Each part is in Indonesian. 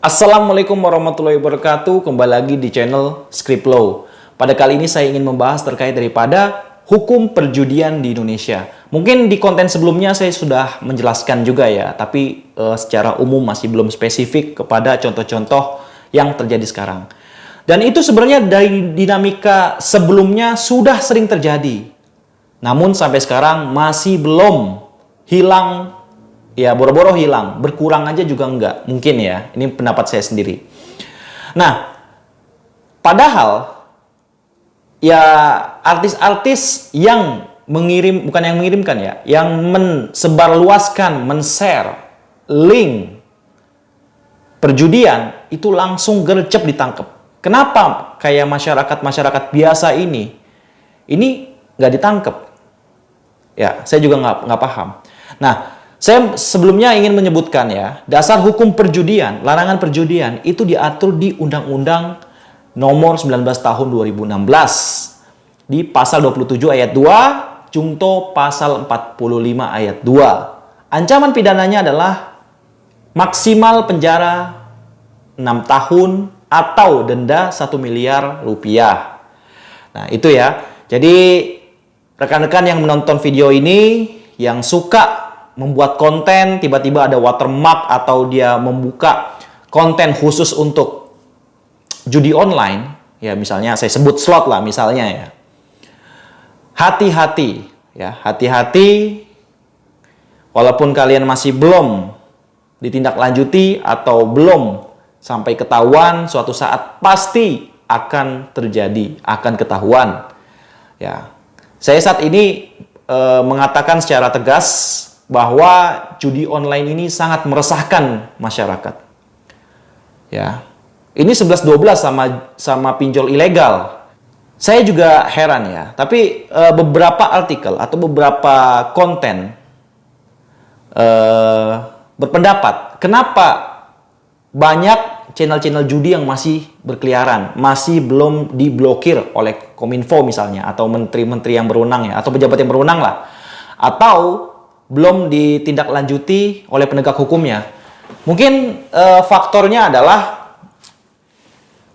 Assalamualaikum warahmatullahi wabarakatuh. Kembali lagi di channel Scriptlaw. Pada kali ini saya ingin membahas terkait daripada hukum perjudian di Indonesia. Mungkin di konten sebelumnya saya sudah menjelaskan juga ya, tapi secara umum masih belum spesifik kepada contoh-contoh yang terjadi sekarang. Dan itu sebenarnya dari dinamika sebelumnya sudah sering terjadi. Namun sampai sekarang masih belum hilang. Ya, boro-boro hilang, berkurang aja juga enggak, mungkin ya. Ini pendapat saya sendiri. Nah, padahal ya artis-artis yang bukan yang mengirimkan ya, yang mensebarluaskan, men-share link perjudian itu langsung gercep ditangkap. Kenapa kayak masyarakat biasa ini nggak ditangkap? Ya, saya juga nggak paham. Nah, saya sebelumnya ingin menyebutkan ya, dasar hukum perjudian, larangan perjudian itu diatur di Undang-Undang Nomor 19 Tahun 2016 di Pasal 27 Ayat 2, Jungto Pasal 45 Ayat 2. Ancaman pidananya adalah maksimal penjara 6 tahun atau denda 1 miliar rupiah. Nah, itu ya. Jadi rekan-rekan yang menonton video ini yang suka membuat konten, tiba-tiba ada watermark atau dia membuka konten khusus untuk judi online, ya misalnya saya sebut slot lah misalnya ya. Hati-hati ya, hati-hati walaupun kalian masih belum ditindaklanjuti atau belum sampai ketahuan, suatu saat pasti akan terjadi, akan ketahuan. Ya. Saya saat ini mengatakan secara tegas bahwa judi online ini sangat meresahkan masyarakat. Ya. Ini 11-12 sama pinjol ilegal. Saya juga heran ya, tapi beberapa artikel atau beberapa konten berpendapat, kenapa banyak channel-channel judi yang masih berkeliaran, masih belum diblokir oleh Kominfo misalnya, atau menteri-menteri yang berwenang ya, atau pejabat yang berwenang lah, atau belum ditindaklanjuti oleh penegak hukumnya. Mungkin faktornya adalah,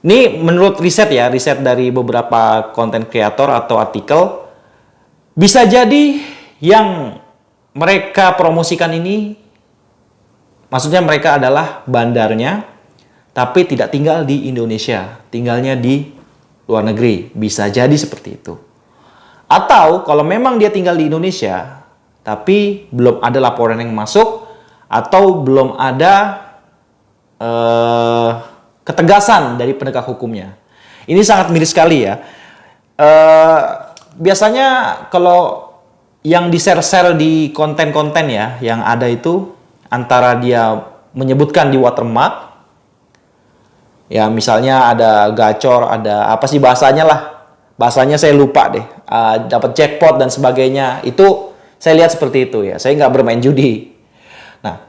ini menurut riset ya, riset dari beberapa konten kreator atau artikel, bisa jadi yang mereka promosikan ini, maksudnya mereka adalah bandarnya, tapi tidak tinggal di Indonesia, tinggalnya di luar negeri. Bisa jadi seperti itu. Atau kalau memang dia tinggal di Indonesia, tapi belum ada laporan yang masuk atau belum ada ketegasan dari penegak hukumnya. Ini sangat miris sekali ya. Biasanya kalau yang di-share-share di konten-konten ya, yang ada itu antara dia menyebutkan di watermark, ya misalnya ada gacor, ada apa sih bahasanya lah. Bahasanya saya lupa deh. Dapat jackpot dan sebagainya. Itu saya lihat seperti itu ya. Saya nggak bermain judi. Nah,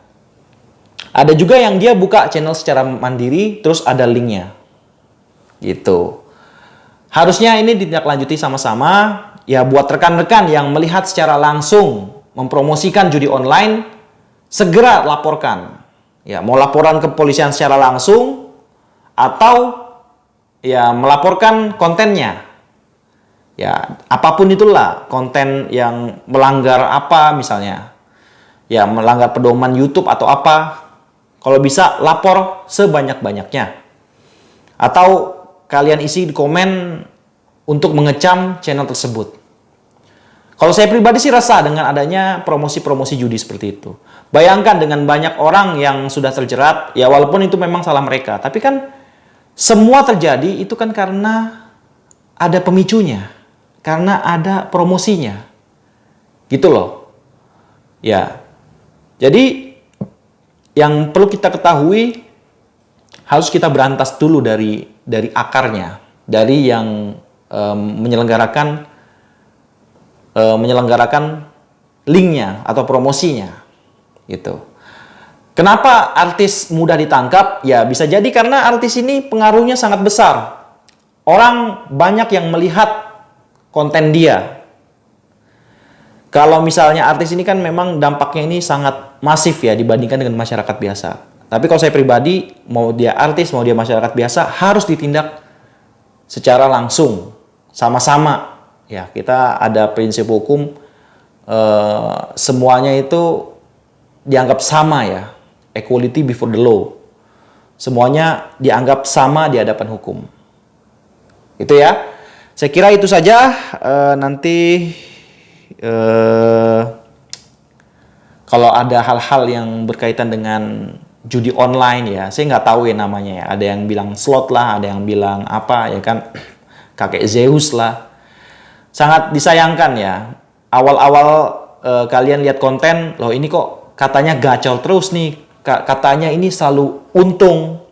ada juga yang dia buka channel secara mandiri, terus ada linknya. Gitu. Harusnya ini ditindaklanjuti sama-sama. Ya buat rekan-rekan yang melihat secara langsung mempromosikan judi online, segera laporkan. Ya mau laporan ke kepolisian secara langsung atau ya melaporkan kontennya. Ya, apapun itulah, konten yang melanggar apa misalnya. Ya, melanggar pedoman YouTube atau apa. Kalau bisa, lapor sebanyak-banyaknya. Atau kalian isi di komen untuk mengecam channel tersebut. Kalau saya pribadi sih resah dengan adanya promosi-promosi judi seperti itu. Bayangkan dengan banyak orang yang sudah terjerat, ya walaupun itu memang salah mereka. Tapi kan semua terjadi itu kan karena ada pemicunya. Karena ada promosinya. Gitu loh. Ya. Jadi yang perlu kita ketahui, harus kita berantas dulu dari akarnya, dari yang menyelenggarakan linknya atau promosinya, gitu. Kenapa artis mudah ditangkap? Ya bisa jadi karena artis ini pengaruhnya sangat besar. Orang banyak yang melihat konten dia. Kalau misalnya artis ini kan memang dampaknya ini sangat masif ya dibandingkan dengan masyarakat biasa. Tapi kalau saya pribadi, mau dia artis, mau dia masyarakat biasa, harus ditindak secara langsung, sama-sama. Ya, kita ada prinsip hukum, semuanya itu dianggap sama ya, equality before the law. Semuanya dianggap sama di hadapan hukum. Itu ya. Saya kira itu saja. Nanti kalau ada hal-hal yang berkaitan dengan judi online ya, saya nggak tahu ya namanya ya. Ada yang bilang slot lah, ada yang bilang apa ya kan, kakek Zeus lah. Sangat disayangkan ya. Awal-awal kalian lihat konten, loh ini kok katanya gacor terus nih, katanya ini selalu untung.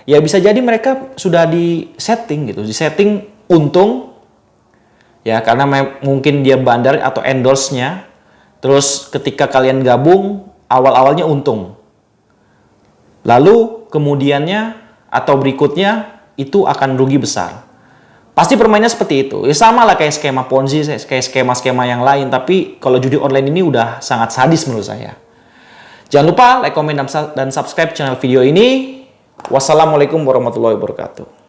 Ya bisa jadi mereka sudah di-setting gitu, di-setting untung. Ya karena mungkin dia bandar atau endorse-nya. Terus ketika kalian gabung, awal-awalnya untung. Lalu kemudiannya atau berikutnya itu akan rugi besar. Pasti permainnya seperti itu. Ya sama lah kayak skema Ponzi, kayak skema-skema yang lain. Tapi kalau judi online ini udah sangat sadis menurut saya. Jangan lupa like, komen, dan subscribe channel video ini. Wassalamualaikum warahmatullahi wabarakatuh.